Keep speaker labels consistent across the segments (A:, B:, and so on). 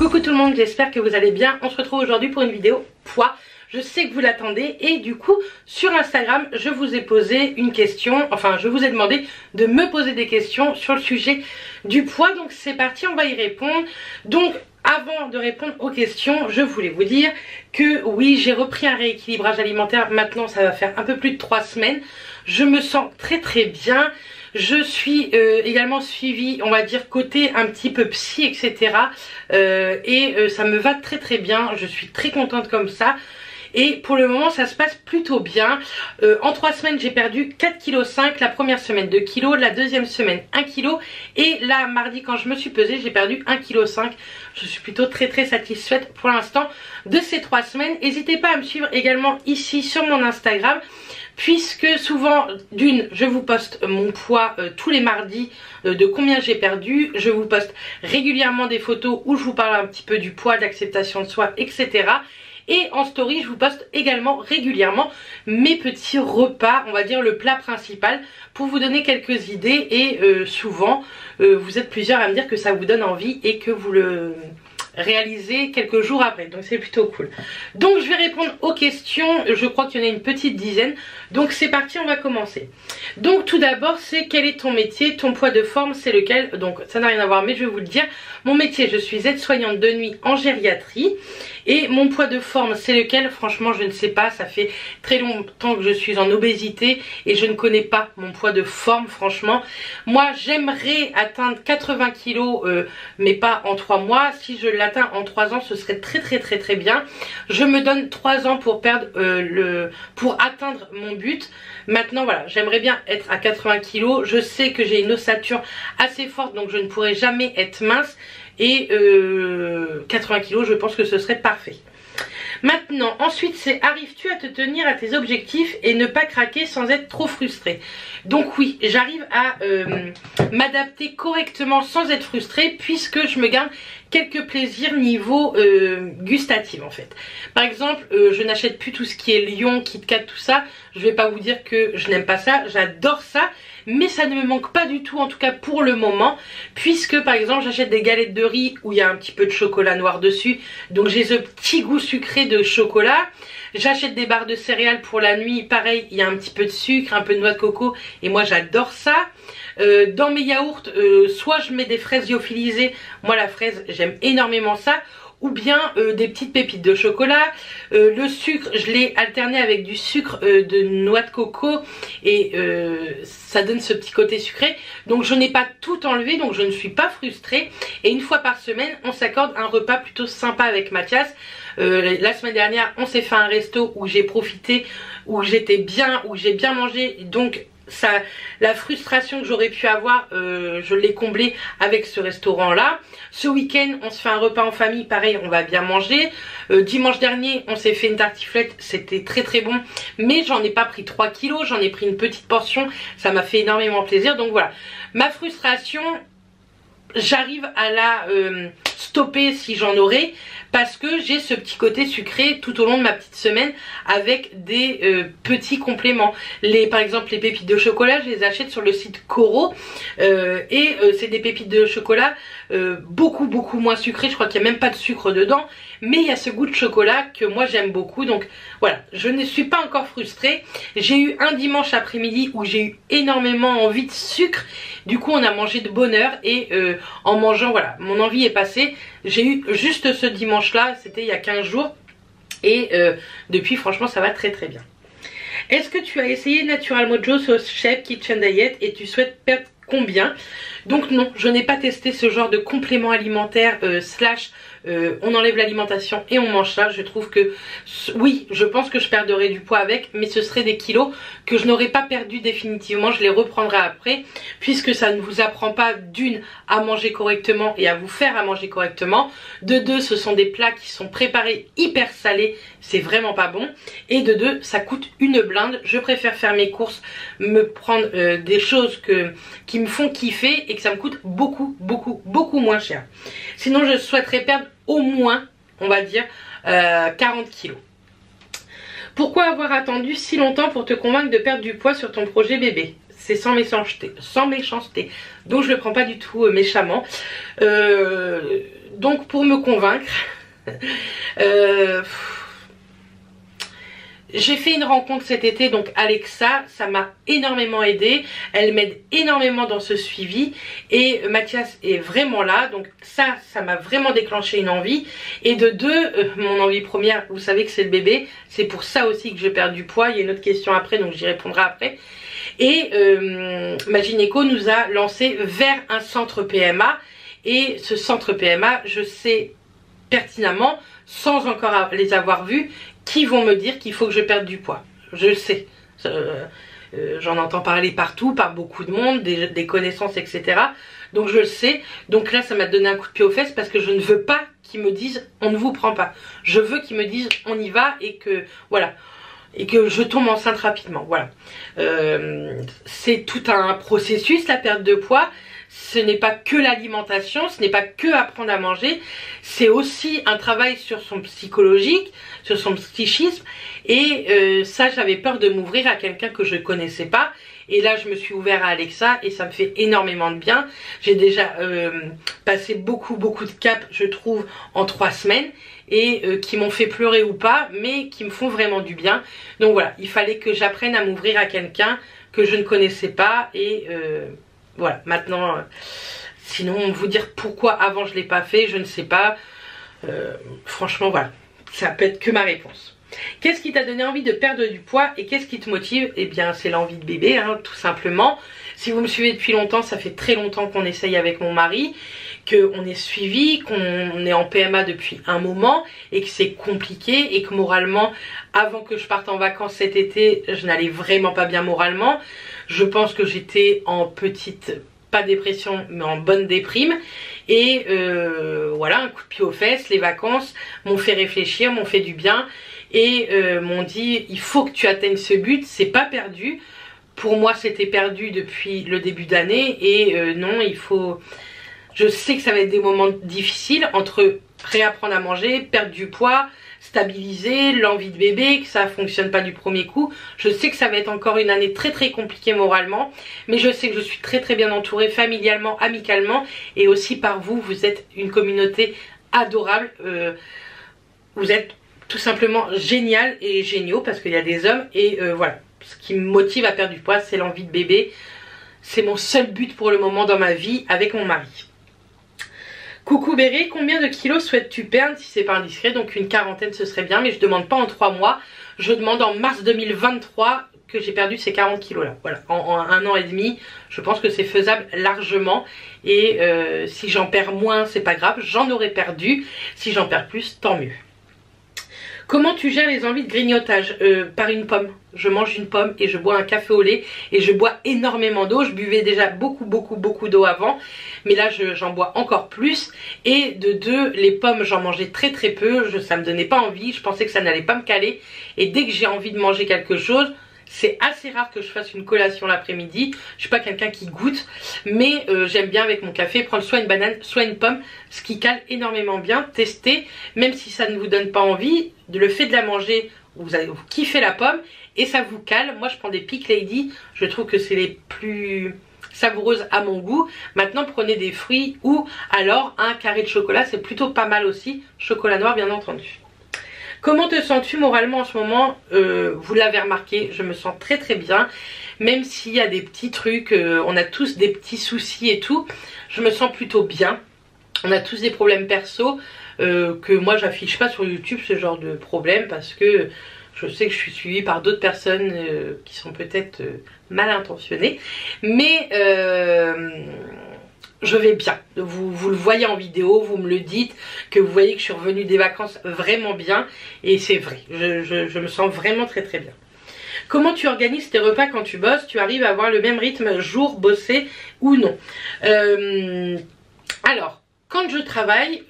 A: Coucou tout le monde, j'espère que vous allez bien. On se retrouve aujourd'hui pour une vidéo poids. Je sais que vous l'attendez et du coup sur Instagram je vous ai posé une question, enfin je vous ai demandé de me poser des questions sur le sujet du poids. Donc c'est parti, on va y répondre. Donc avant de répondre aux questions, je voulais vous dire que oui, j'ai repris un rééquilibrage alimentaire. Maintenant ça va faire un peu plus de 3 semaines. Je me sens très bien. Je suis également suivie, on va dire, côté un petit peu psy, etc. Ça me va très bien. Je suis très contente comme ça. Et pour le moment ça se passe plutôt bien. En 3 semaines j'ai perdu 4,5 kg. La première semaine 2 kg, la deuxième semaine 1 kg. Et là mardi quand je me suis pesée j'ai perdu 1,5 kg. Je suis plutôt très satisfaite pour l'instant de ces 3 semaines. N'hésitez pas à me suivre également ici sur mon Instagram, puisque souvent d'une je vous poste mon poids tous les mardis de combien j'ai perdu. Je vous poste régulièrement des photos où je vous parle un petit peu du poids, de l'acceptation de soi, etc. Et en story je vous poste également régulièrement mes petits repas, on va dire le plat principal, pour vous donner quelques idées. Et souvent vous êtes plusieurs à me dire que ça vous donne envie et que vous le réalisez quelques jours après, donc c'est plutôt cool. Donc je vais répondre aux questions, je crois qu'il y en a une petite dizaine. Donc c'est parti, on va commencer. Donc tout d'abord c'est: quel est ton métier? Ton poids de forme c'est lequel? Donc ça n'a rien à voir mais je vais vous le dire. Mon métier, je suis aide-soignante de nuit en gériatrie. Et mon poids de forme c'est lequel? Franchement je ne sais pas, ça fait très longtemps que je suis en obésité et je ne connais pas mon poids de forme franchement. Moi j'aimerais atteindre 80 kg mais pas en 3 mois. Si je l'atteins en 3 ans ce serait très bien. Je me donne 3 ans pour perdre pour atteindre mon but. Maintenant voilà, j'aimerais bien être à 80 kg. Je sais que j'ai une ossature assez forte donc je ne pourrai jamais être mince. Et 80 kg je pense que ce serait parfait. Maintenant ensuite c'est: arrives-tu à te tenir à tes objectifs et ne pas craquer sans être trop frustré? Donc oui, j'arrive à m'adapter correctement sans être frustrée, puisque je me garde quelques plaisirs niveau gustatif en fait. Par exemple je n'achète plus tout ce qui est Lion, Kit Kat, tout ça. Je vais pas vous dire que je n'aime pas ça, j'adore ça. Mais ça ne me manque pas du tout, en tout cas pour le moment, puisque par exemple j'achète des galettes de riz où il y a un petit peu de chocolat noir dessus, donc j'ai ce petit goût sucré de chocolat. J'achète des barres de céréales pour la nuit, pareil, il y a un petit peu de sucre, un peu de noix de coco, et moi j'adore ça. Dans mes yaourts, soit je mets des fraises lyophilisées, moi la fraise j'aime énormément ça, ou bien des petites pépites de chocolat. Le sucre je l'ai alterné avec du sucre de noix de coco et ça donne ce petit côté sucré. Donc je n'ai pas tout enlevé, donc je ne suis pas frustrée. Et une fois par semaine on s'accorde un repas plutôt sympa avec Mathias. La semaine dernière on s'est fait un resto où j'ai profité, où j'étais bien, où j'ai bien mangé. Donc ça, la frustration que j'aurais pu avoir, je l'ai comblée avec ce restaurant là. Ce week-end on se fait un repas en famille, pareil on va bien manger. Dimanche dernier on s'est fait une tartiflette, c'était très bon, mais j'en ai pas pris 3 kilos, j'en ai pris une petite portion, ça m'a fait énormément plaisir. Donc voilà, ma frustration j'arrive à la stopper si j'en aurais, parce que j'ai ce petit côté sucré tout au long de ma petite semaine avec des petits compléments. Par exemple les pépites de chocolat, je les achète sur le site Coro c'est des pépites de chocolat beaucoup moins sucrées. Je crois qu'il n'y a même pas de sucre dedans, mais il y a ce goût de chocolat que moi j'aime beaucoup. Donc voilà, je ne suis pas encore frustrée. J'ai eu un dimanche après-midi où j'ai eu énormément envie de sucre. Du coup on a mangé de bonne heure et en mangeant, voilà, mon envie est passée. J'ai eu juste ce dimanche là, c'était il y a 15 jours. Et depuis franchement ça va très bien. Est-ce que tu as essayé Natural Mojo, Sauce Chef, Kitchen Diet et tu souhaites perdre combien? Donc non, je n'ai pas testé ce genre de complément alimentaire on enlève l'alimentation et on mange ça. Je trouve que oui, je pense que je perdrai du poids avec, mais ce serait des kilos que je n'aurais pas perdu définitivement. Je les reprendrai après, puisque ça ne vous apprend pas d'une à manger correctement et à vous faire à manger correctement. De deux, ce sont des plats qui sont préparés hyper salés, c'est vraiment pas bon. Et de deux, ça coûte une blinde. Je préfère faire mes courses, me prendre des choses qui me font kiffer et que ça me coûte beaucoup moins cher. Sinon je souhaiterais perdre au moins, on va dire, 40 kilos. Pourquoi avoir attendu si longtemps pour te convaincre de perdre du poids sur ton projet bébé? c'est sans méchanceté, donc je le prends pas du tout méchamment. Donc pour me convaincre, j'ai fait une rencontre cet été, donc Alexa, ça m'a énormément aidé, elle m'aide énormément dans ce suivi, et Mathias est vraiment là, donc ça m'a vraiment déclenché une envie. Et de deux, mon envie première, vous savez que c'est le bébé, c'est pour ça aussi que je perds du poids. Il y a une autre question après, donc j'y répondrai après. Et ma gynéco nous a lancé vers un centre PMA, et ce centre PMA, je sais pertinemment, sans encore les avoir vus, qui vont me dire qu'il faut que je perde du poids. Je le sais. J'en entends parler partout, par beaucoup de monde, des connaissances, etc. Donc je le sais. Donc là, ça m'a donné un coup de pied aux fesses parce que je ne veux pas qu'ils me disent on ne vous prend pas. Je veux qu'ils me disent on y va et que voilà. Et que je tombe enceinte rapidement. Voilà. C'est tout un processus, la perte de poids. Ce n'est pas que l'alimentation, ce n'est pas que apprendre à manger, c'est aussi un travail sur son psychologique, sur son psychisme. Et ça, j'avais peur de m'ouvrir à quelqu'un que je ne connaissais pas. Et là, je me suis ouvert à Alexa et ça me fait énormément de bien. J'ai déjà passé beaucoup de caps, je trouve, en 3 semaines. Et qui m'ont fait pleurer ou pas, mais qui me font vraiment du bien. Donc voilà, il fallait que j'apprenne à m'ouvrir à quelqu'un que je ne connaissais pas. Et voilà, maintenant, sinon vous dire pourquoi avant je ne l'ai pas fait, je ne sais pas. Franchement, voilà, ça peut être que ma réponse. Qu'est-ce qui t'a donné envie de perdre du poids et qu'est-ce qui te motive? Eh bien, c'est l'envie de bébé, hein, tout simplement. Si vous me suivez depuis longtemps, ça fait très longtemps qu'on essaye avec mon mari, qu'on est suivi, qu'on est en PMA depuis un moment et que c'est compliqué et que moralement, avant que je parte en vacances cet été, je n'allais vraiment pas bien moralement. Je pense que j'étais en petite, pas dépression, mais en bonne déprime. Et voilà, un coup de pied aux fesses, les vacances m'ont fait réfléchir, m'ont fait du bien. Et m'ont dit, il faut que tu atteignes ce but, c'est pas perdu. Pour moi, c'était perdu depuis le début d'année. Et non, il faut... Je sais que ça va être des moments difficiles entre réapprendre à manger, perdre du poids, stabiliser, l'envie de bébé, que ça fonctionne pas du premier coup. Je sais que ça va être encore une année très compliquée moralement, mais je sais que je suis très bien entourée familialement, amicalement, et aussi par vous. Vous êtes une communauté adorable. Vous êtes tout simplement génial et géniaux parce qu'il y a des hommes. Et voilà, ce qui me motive à perdre du poids, c'est l'envie de bébé. C'est mon seul but pour le moment dans ma vie avec mon mari. Coucou Béré, combien de kilos souhaites-tu perdre si c'est pas indiscret? Donc une quarantaine ce serait bien, mais je demande pas en 3 mois. Je demande en mars 2023 que j'ai perdu ces 40 kilos là. Voilà, en 1 an et demi, je pense que c'est faisable largement. Et si j'en perds moins, c'est pas grave, j'en aurais perdu. Si j'en perds plus, tant mieux. Comment tu gères les envies de grignotage? Par une pomme. Je mange une pomme et je bois un café au lait et je bois énormément d'eau. Je buvais déjà beaucoup d'eau avant, mais là j'en bois encore plus. Et de deux, les pommes j'en mangeais très peu, ça me donnait pas envie, je pensais que ça n'allait pas me caler. Et dès que j'ai envie de manger quelque chose, c'est assez rare que je fasse une collation l'après-midi. Je suis pas quelqu'un qui goûte, mais j'aime bien avec mon café prendre soit une banane, soit une pomme, ce qui cale énormément bien. Testez, même si ça ne vous donne pas envie, le fait de la manger, vous allez vous kiffer la pomme et ça vous cale. Moi je prends des Peak Lady, je trouve que c'est les plus savoureuses à mon goût. Maintenant prenez des fruits ou alors un carré de chocolat, c'est plutôt pas mal aussi. Chocolat noir bien entendu. Comment te sens-tu moralement en ce moment? Vous l'avez remarqué, je me sens très bien. Même s'il y a des petits trucs, on a tous des petits soucis et tout. Je me sens plutôt bien. On a tous des problèmes perso que moi j'affiche pas sur YouTube, ce genre de problème, parce que je sais que je suis suivie par d'autres personnes qui sont peut-être mal intentionnées. Mais je vais bien, vous le voyez en vidéo, vous me le dites, que vous voyez que je suis revenue des vacances vraiment bien. Et c'est vrai, je me sens vraiment très bien. Comment tu organises tes repas quand tu bosses? Tu arrives à avoir le même rythme jour bossé ou non? Alors, quand je travaille,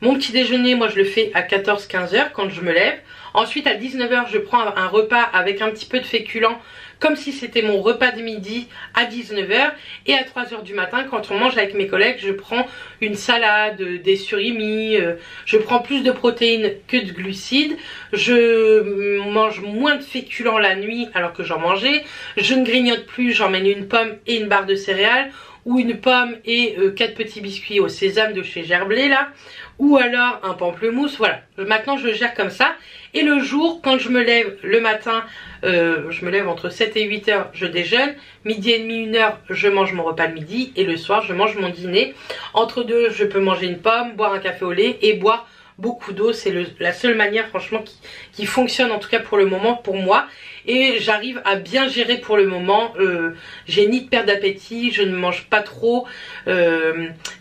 A: mon petit déjeuner, moi je le fais à 14-15 h quand je me lève. Ensuite à 19 h je prends un repas avec un petit peu de féculents comme si c'était mon repas de midi à 19 h, et à 3 h du matin quand on mange avec mes collègues, je prends une salade, des surimi, je prends plus de protéines que de glucides, je mange moins de féculents la nuit alors que j'en mangeais, je ne grignote plus, j'emmène une pomme et une barre de céréales, ou une pomme et 4 petits biscuits au sésame de chez Gerblé là, ou alors un pamplemousse. Voilà, maintenant je gère comme ça. Et le jour, quand je me lève le matin, je me lève entre 7 et 8 h, je déjeune, midi et demi, 1 h, je mange mon repas de midi, et le soir je mange mon dîner. Entre deux, je peux manger une pomme, boire un café au lait et boire beaucoup d'eau. C'est la seule manière franchement qui fonctionne, en tout cas pour le moment pour moi, et j'arrive à bien gérer pour le moment. J'ai ni de perte d'appétit, je ne mange pas trop.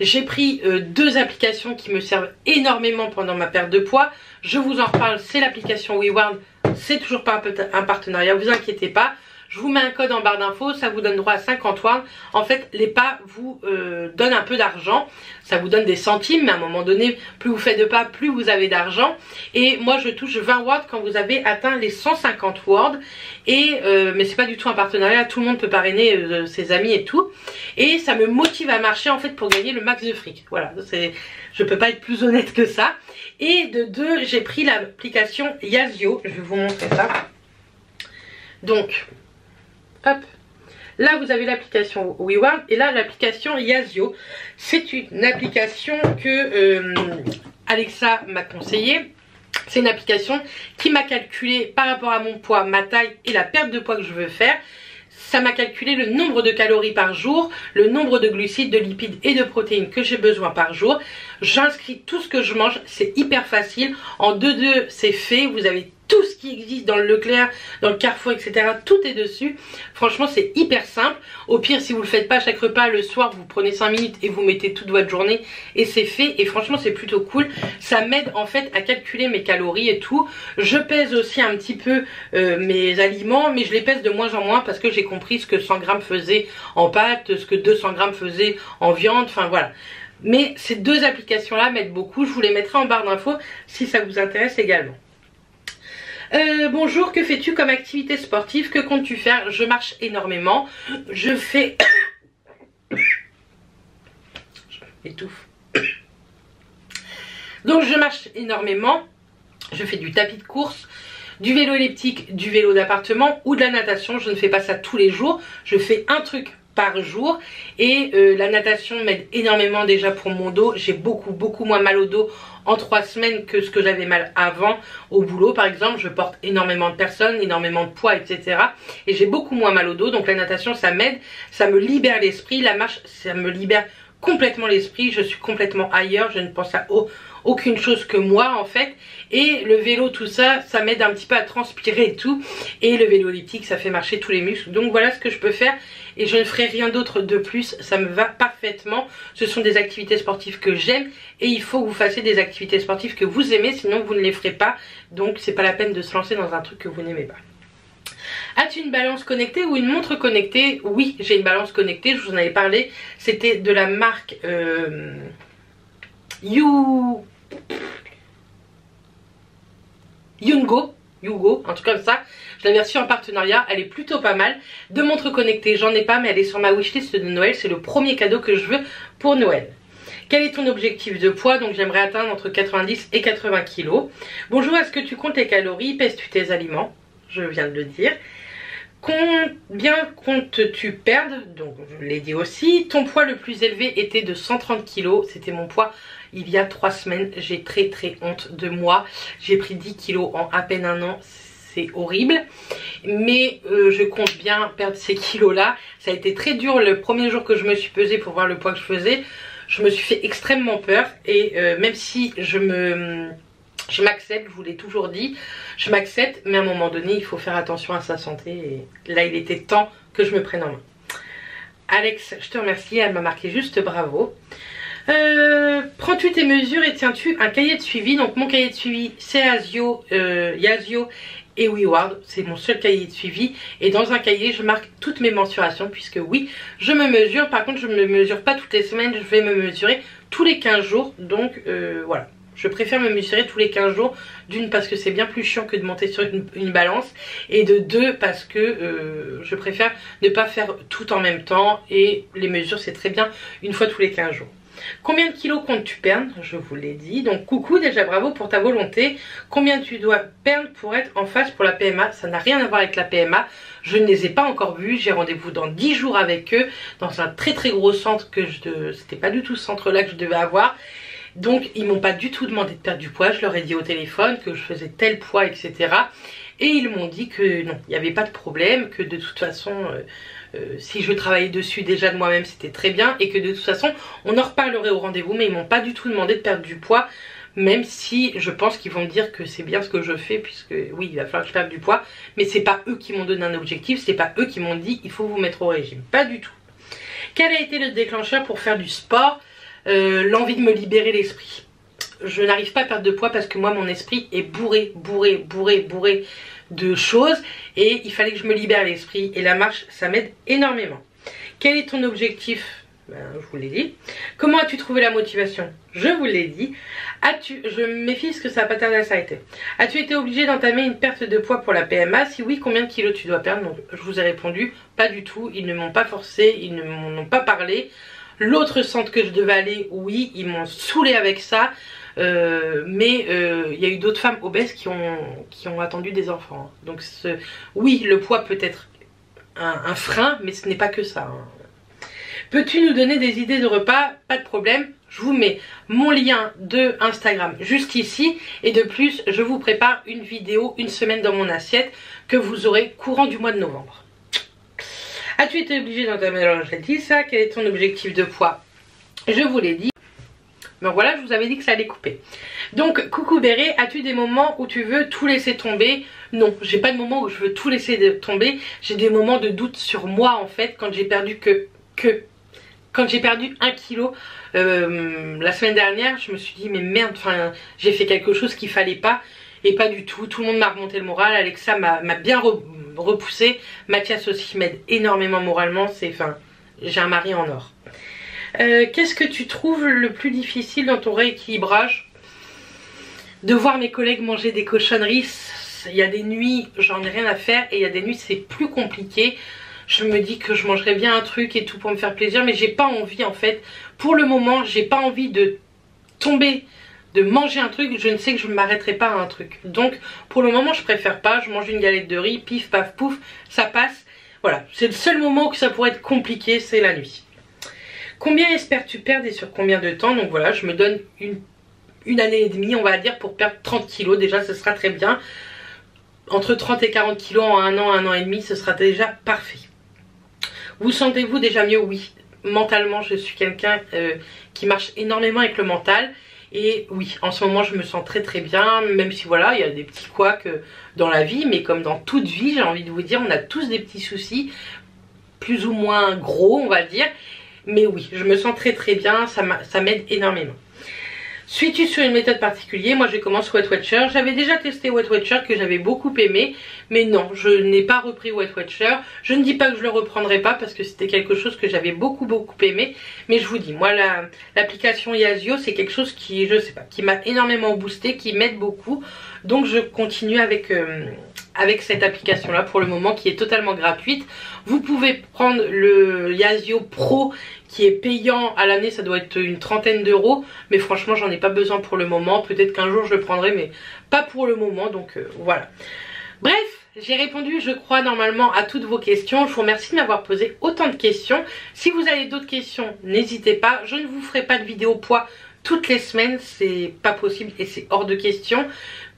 A: J'ai pris 2 applications qui me servent énormément pendant ma perte de poids. Je vous en reparle, c'est l'application WeWard, c'est toujours pas un partenariat, vous inquiétez pas. Je vous mets un code en barre d'infos, ça vous donne droit à 50 wards. En fait, les pas vous donnent un peu d'argent. Ça vous donne des centimes, mais à un moment donné, plus vous faites de pas, plus vous avez d'argent. Et moi, je touche 20 wards quand vous avez atteint les 150 wards. Et mais c'est pas du tout un partenariat, tout le monde peut parrainer ses amis et tout. Et ça me motive à marcher en fait pour gagner le max de fric. Voilà, je peux pas être plus honnête que ça. Et de 2, j'ai pris l'application Yazio. Je vais vous montrer ça. Donc, hop, là vous avez l'application WeWard et là l'application Yazio. C'est une application que Alexa m'a conseillée. C'est une application qui m'a calculé par rapport à mon poids, ma taille et la perte de poids que je veux faire. Ça m'a calculé le nombre de calories par jour, le nombre de glucides, de lipides et de protéines que j'ai besoin par jour. J'inscris tout ce que je mange, c'est hyper facile. En 2-2, c'est fait. Vous avez tout ce qui existe dans le Leclerc, dans le Carrefour, etc. Tout est dessus. Franchement, c'est hyper simple. Au pire, si vous le faites pas à chaque repas, le soir, vous prenez 5 minutes et vous mettez toute votre journée et c'est fait. Et franchement, c'est plutôt cool. Ça m'aide en fait à calculer mes calories et tout. Je pèse aussi un petit peu mes aliments, mais je les pèse de moins en moins parce que j'ai compris ce que 100 grammes faisait en pâtes, ce que 200 grammes faisait en viande. Enfin voilà. Mais ces 2 applications là m'aident beaucoup. Je vous les mettrai en barre d'infos si ça vous intéresse également. Bonjour, que fais-tu comme activité sportive? Que comptes-tu faire? Je marche énormément. Je fais... Je m'étouffe. Donc je marche énormément. Je fais du tapis de course, du vélo elliptique, du vélo d'appartement ou de la natation. Je ne fais pas ça tous les jours. Je fais un truc par jour et la natation m'aide énormément déjà pour mon dos. J'ai beaucoup moins mal au dos en 3 semaines que ce que j'avais mal avant au boulot par exemple. Je porte énormément de personnes, énormément de poids, etc. et j'ai beaucoup moins mal au dos. Donc la natation ça m'aide, ça me libère l'esprit. La marche ça me libère complètement l'esprit, je suis complètement ailleurs, je ne pense à aucune chose que moi en fait. Et le vélo, tout ça, ça m'aide un petit peu à transpirer et tout. Et le vélo elliptique, ça fait marcher tous les muscles. Donc voilà ce que je peux faire et je ne ferai rien d'autre de plus, ça me va parfaitement. Ce sont des activités sportives que j'aime et il faut que vous fassiez des activités sportives que vous aimez, sinon vous ne les ferez pas. Donc c'est pas la peine de se lancer dans un truc que vous n'aimez pas. As-tu une balance connectée ou une montre connectée? Oui, j'ai une balance connectée, je vous en avais parlé. C'était de la marque Yungo, un truc comme ça. Je l'avais reçue en partenariat, elle est plutôt pas mal. De montres connectées, j'en ai pas, mais elle est sur ma wishlist de Noël. C'est le premier cadeau que je veux pour Noël. Quel est ton objectif de poids? Donc j'aimerais atteindre entre 90 et 80 kg. Bonjour, est-ce que tu comptes tes calories? Pèses-tu tes aliments? Je viens de le dire. Combien comptes-tu perdre? Donc je l'ai dit aussi. Ton poids le plus élevé était de 130 kg. C'était mon poids il y a 3 semaines. J'ai très honte de moi. J'ai pris 10 kg en à peine un an. C'est horrible. Mais je compte bien perdre ces kilos là. Ça a été très dur le premier jour que je me suis pesée pour voir le poids que je faisais. Je me suis fait extrêmement peur. Et même si je m'accepte, je vous l'ai toujours dit, je m'accepte, mais à un moment donné, il faut faire attention à sa santé. Et là, il était temps que je me prenne en main. Alex, je te remercie, elle m'a marqué juste bravo. Prends-tu tes mesures et tiens-tu un cahier de suivi? Donc mon cahier de suivi, c'est Yazio et WeWard, c'est mon seul cahier de suivi. Et dans un cahier, je marque toutes mes mensurations, puisque oui, je me mesure. Par contre, je ne me mesure pas toutes les semaines, je vais me mesurer tous les 15 jours. Donc voilà. Je préfère me mesurer tous les 15 jours. D'une, parce que c'est bien plus chiant que de monter sur une balance. Et de deux, parce que je préfère ne pas faire tout en même temps. Et les mesures, c'est très bien une fois tous les 15 jours. Combien de kilos comptes-tu perdre? Je vous l'ai dit. Donc coucou, déjà bravo pour ta volonté. Combien tu dois perdre pour être en phase pour la PMA? Ça n'a rien à voir avec la PMA. Je ne les ai pas encore vus. J'ai rendez-vous dans 10 jours avec eux. Dans un très très gros centre que c'était pas du tout ce centre-là que je devais avoir. Donc ils m'ont pas du tout demandé de perdre du poids. Je leur ai dit au téléphone que je faisais tel poids, etc. Et ils m'ont dit que non, il n'y avait pas de problème, que de toute façon, si je travaillais dessus déjà de moi-même, c'était très bien. Et que de toute façon, on en reparlerait au rendez-vous. Mais ils m'ont pas du tout demandé de perdre du poids. Même si je pense qu'ils vont me dire que c'est bien ce que je fais. Puisque oui, il va falloir que je perde du poids. Mais c'est pas eux qui m'ont donné un objectif. C'est pas eux qui m'ont dit il faut vous mettre au régime. Pas du tout. Quel a été le déclencheur pour faire du sport? L'envie de me libérer l'esprit. Je n'arrive pas à perdre de poids parce que moi mon esprit est bourré de choses et il fallait que je me libère l'esprit et la marche ça m'aide énormément. Quel est ton objectif? Je vous l'ai dit. Comment as-tu trouvé la motivation? Je vous l'ai dit. Je me méfie parce que ça va pas tarder à s'arrêter. As-tu été obligé d'entamer une perte de poids pour la PMA? Si oui, combien de kilos tu dois perdre? Donc, je vous ai répondu, pas du tout. Ils ne m'ont pas forcé, ils ne m'en ont pas parlé. L'autre centre que je devais aller, oui, ils m'ont saoulé avec ça. Mais il y a eu d'autres femmes obèses qui ont attendu des enfants. Donc oui, le poids peut être un frein, mais ce n'est pas que ça. Peux-tu nous donner des idées de repas? Pas de problème. Je vous mets mon lien de Instagram juste ici. Et de plus, je vous prépare une vidéo, une semaine dans mon assiette, que vous aurez courant du mois de novembre. As-tu été obligé d'entamer? Alors j'ai dit ça. Quel est ton objectif de poids? Je vous l'ai dit. Mais voilà, je vous avais dit que ça allait couper. Donc, coucou Béré, as-tu des moments où tu veux tout laisser tomber? Non, j'ai pas de moment où je veux tout laisser tomber. J'ai des moments de doute sur moi en fait, quand j'ai perdu quand j'ai perdu 1 kilo la semaine dernière, je me suis dit mais merde, enfin j'ai fait quelque chose qu'il fallait pas. Et pas du tout, tout le monde m'a remonté le moral. Alexa m'a bien repoussé. Mathias aussi m'aide énormément moralement. J'ai un mari en or. Qu'est-ce que tu trouves le plus difficile dans ton rééquilibrage? De voir mes collègues manger des cochonneries. Il y a des nuits, j'en ai rien à faire. Et il y a des nuits, c'est plus compliqué. Je me dis que je mangerais bien un truc et tout pour me faire plaisir. Mais j'ai pas envie en fait. Pour le moment, j'ai pas envie de tomber, de manger un truc. Je ne sais que je ne m'arrêterai pas à un truc. Donc pour le moment, je préfère pas. Je mange une galette de riz, pif, paf, pouf. Ça passe. Voilà, c'est le seul moment où ça pourrait être compliqué, c'est la nuit. Combien espères-tu perdre et sur combien de temps? Donc voilà, je me donne une année et demie, on va dire, pour perdre 30 kilos. Déjà, ce sera très bien. Entre 30 et 40 kilos en un an et demi, ce sera déjà parfait. Vous sentez-vous déjà mieux? Oui. Mentalement, je suis quelqu'un qui marche énormément avec le mental. Et oui, en ce moment, je me sens très très bien. Même si voilà, il y a des petits couacs dans la vie. Mais comme dans toute vie, j'ai envie de vous dire, on a tous des petits soucis. Plus ou moins gros, on va dire. Mais oui, je me sens très très bien, ça m'aide énormément. Suis-tu sur une méthode particulière? Moi je commence Weight Watcher. J'avais déjà testé Weight Watcher que j'avais beaucoup aimé. Mais non, je n'ai pas repris Weight Watcher. Je ne dis pas que je le reprendrai pas parce que c'était quelque chose que j'avais beaucoup aimé. Mais je vous dis, moi l'application Yazio c'est quelque chose qui, je sais pas, qui m'a énormément boosté, qui m'aide beaucoup. Donc je continue avec cette application là pour le moment qui est totalement gratuite. Vous pouvez prendre le Yazio Pro qui est payant à l'année, ça doit être une trentaine d'euros. Mais franchement j'en ai pas besoin pour le moment. Peut-être qu'un jour je le prendrai mais pas pour le moment. Donc voilà. Bref, j'ai répondu je crois normalement à toutes vos questions. Je vous remercie de m'avoir posé autant de questions. Si vous avez d'autres questions, n'hésitez pas. Je ne vous ferai pas de vidéo poids toutes les semaines, c'est pas possible et c'est hors de question.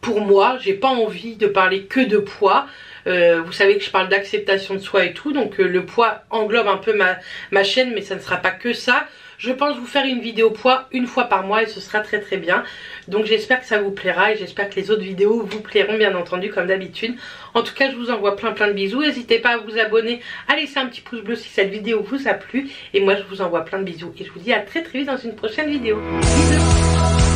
A: Pour moi, j'ai pas envie de parler que de poids. Vous savez que je parle d'acceptation de soi et tout, donc le poids englobe un peu ma chaîne, mais ça ne sera pas que ça. Je pense vous faire une vidéo poids une fois par mois et ce sera très très bien. Donc j'espère que ça vous plaira et j'espère que les autres vidéos vous plairont bien entendu comme d'habitude. En tout cas je vous envoie plein de bisous. N'hésitez pas à vous abonner, à laisser un petit pouce bleu si cette vidéo vous a plu. Et moi je vous envoie plein de bisous et je vous dis à très vite dans une prochaine vidéo. Bisous.